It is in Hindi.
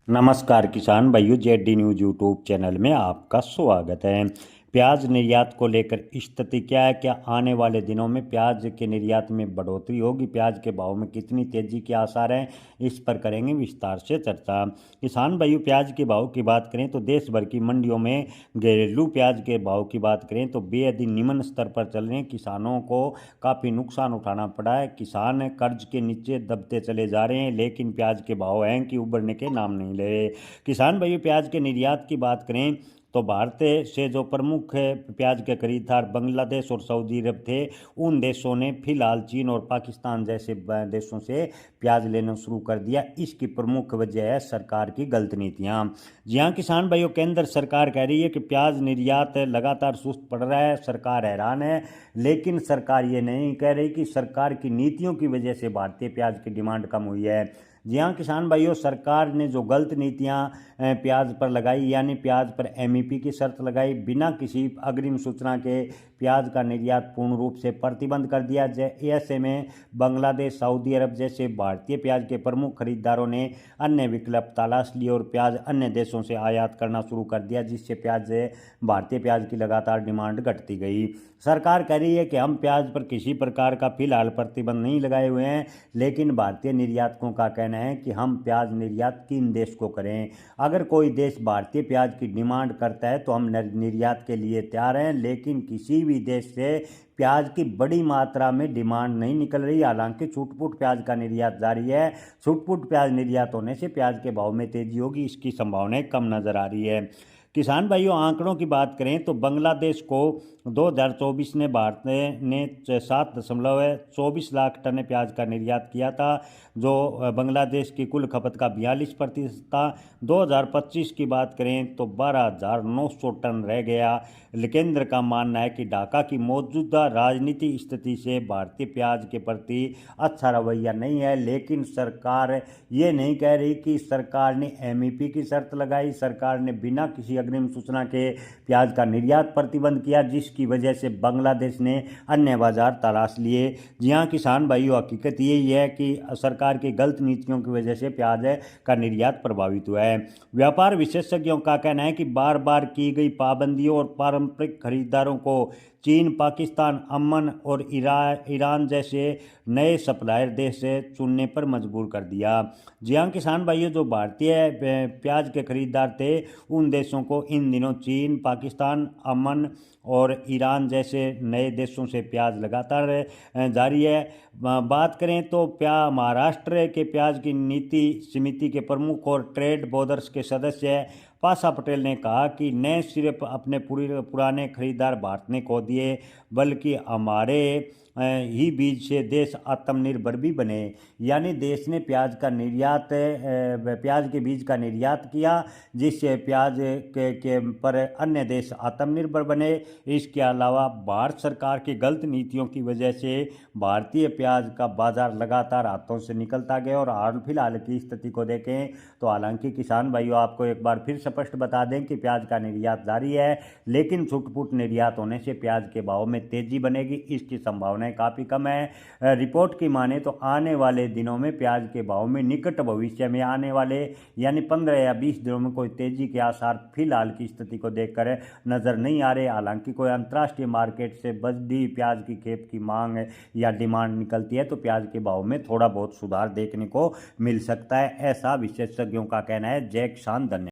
नमस्कार किसान भाइयों, जेडी न्यूज यूट्यूब चैनल में आपका स्वागत है। प्याज निर्यात को लेकर स्थिति क्या है? क्या आने वाले दिनों में प्याज के निर्यात में बढ़ोतरी होगी? प्याज के भाव में कितनी तेजी के आसार हैं? इस पर करेंगे विस्तार से चर्चा। किसान भाइयों, प्याज के भाव की बात करें तो देश भर की मंडियों में घरेलू प्याज के भाव की बात करें तो बेहद ही निम्न स्तर पर चल रहे हैं। किसानों को काफ़ी नुकसान उठाना पड़ा है। किसान कर्ज के नीचे दबते चले जा रहे हैं, लेकिन प्याज के भाव हैं कि उबरने के नाम नहीं ले रहे। किसान भाइयों, प्याज के निर्यात की बात करें तो भारत से जो प्रमुख प्याज के खरीदार बांग्लादेश और सऊदी अरब थे, उन देशों ने फिलहाल चीन और पाकिस्तान जैसे देशों से प्याज लेना शुरू कर दिया। इसकी प्रमुख वजह है सरकार की गलत नीतियां। जी हाँ किसान भाइयों, केंद्र सरकार कह रही है कि प्याज निर्यात लगातार सुस्त पड़ रहा है, सरकार हैरान है। लेकिन सरकार ये नहीं कह रही कि सरकार की नीतियों की वजह से भारतीय प्याज की डिमांड कम हुई है। जी हाँ किसान भाइयों, सरकार ने जो गलत नीतियाँ प्याज पर लगाई, यानी प्याज पर एमईपी की शर्त लगाई, बिना किसी अग्रिम सूचना के प्याज का निर्यात पूर्ण रूप से प्रतिबंध कर दिया। ऐसे में बांग्लादेश, सऊदी अरब जैसे भारतीय प्याज के प्रमुख खरीदारों ने अन्य विकल्प तलाश लिए और प्याज अन्य देशों से आयात करना शुरू कर दिया, जिससे भारतीय प्याज की लगातार डिमांड घटती गई। सरकार कह रही है कि हम प्याज पर किसी प्रकार का फिलहाल प्रतिबंध नहीं लगाए हुए हैं, लेकिन भारतीय निर्यातकों का कहना है कि हम प्याज निर्यात किन देश को करें। अगर कोई देश भारतीय प्याज की डिमांड करता है तो हम निर्यात के लिए तैयार हैं, लेकिन किसी भी देश से प्याज की बड़ी मात्रा में डिमांड नहीं निकल रही। हालांकि छुटपुट प्याज का निर्यात जारी है। छुटपुट प्याज निर्यात होने से प्याज के भाव में तेजी होगी, इसकी संभावनाएं कम नजर आ रही है। किसान भाइयों, आंकड़ों की बात करें तो बांग्लादेश को 2024 में भारत ने 7.24 लाख टन प्याज का निर्यात किया था, जो बांग्लादेश की कुल खपत का 42% था। 2025 की बात करें तो 12,900 टन रह गया। केंद्र का मानना है कि ढाका की मौजूदा राजनीतिक स्थिति से भारतीय प्याज के प्रति अच्छा रवैया नहीं है, लेकिन सरकार ये नहीं कह रही कि सरकार ने एमईपी की शर्त लगाई। सरकार ने बिना किसी अग्रिम सूचना के प्याज का निर्यात प्रतिबंध किया, जिसकी वजह से बांग्लादेश ने अन्य बाजार तलाश लिए। जी हाँ किसान भाइयों, हकीकत यही है कि सरकार की गलत नीतियों की वजह से प्याज का निर्यात प्रभावित हुआ है। व्यापार विशेषज्ञों का कहना है कि बार बार की गई पाबंदियों और पारंपरिक खरीदारों को चीन, पाकिस्तान, अमन और ईरान जैसे नए सप्लायर देश से चुनने पर मजबूर कर दिया। जी हाँ किसान भाइयों, जो भारतीय प्याज के खरीदार थे, उन देशों को इन दिनों चीन, पाकिस्तान, अमन और ईरान जैसे नए देशों से प्याज लगातार जारी है। बात करें तो महाराष्ट्र के प्याज की नीति समिति के प्रमुख और ट्रेड बोर्ड्स के सदस्य पाशा पटेल ने कहा कि न सिर्फ अपने पुराने खरीदार भारत ने खो दिए, बल्कि हमारे ही बीज से देश आत्मनिर्भर भी बने। यानी देश ने प्याज के बीज का निर्यात किया, जिससे प्याज के पर अन्य देश आत्मनिर्भर बने। इसके अलावा भारत सरकार की गलत नीतियों की वजह से भारतीय प्याज का बाजार लगातार हाथों से निकलता गया। और हाल फिलहाल की स्थिति को देखें तो हालांकि किसान भाइयों, आपको एक बार फिर स्पष्ट बता दें कि प्याज का निर्यात जारी है, लेकिन छुटपुट निर्यात होने से प्याज के भाव में तेजी बनेगी, इसकी संभावनाएं काफ़ी कम है। रिपोर्ट की माने तो आने वाले दिनों में प्याज के भाव में निकट भविष्य में आने वाले यानी 15 या 20 दिनों में कोई तेजी के आसार फिलहाल की स्थिति को देखकर नजर नहीं आ रहे। हालांकि कोई अंतर्राष्ट्रीय मार्केट से बढ़ी प्याज की खेप की मांग या डिमांड निकलती है तो प्याज के भाव में थोड़ा बहुत सुधार देखने को मिल सकता है, ऐसा विशेषज्ञों का कहना है। जय किसान, धन्यवाद।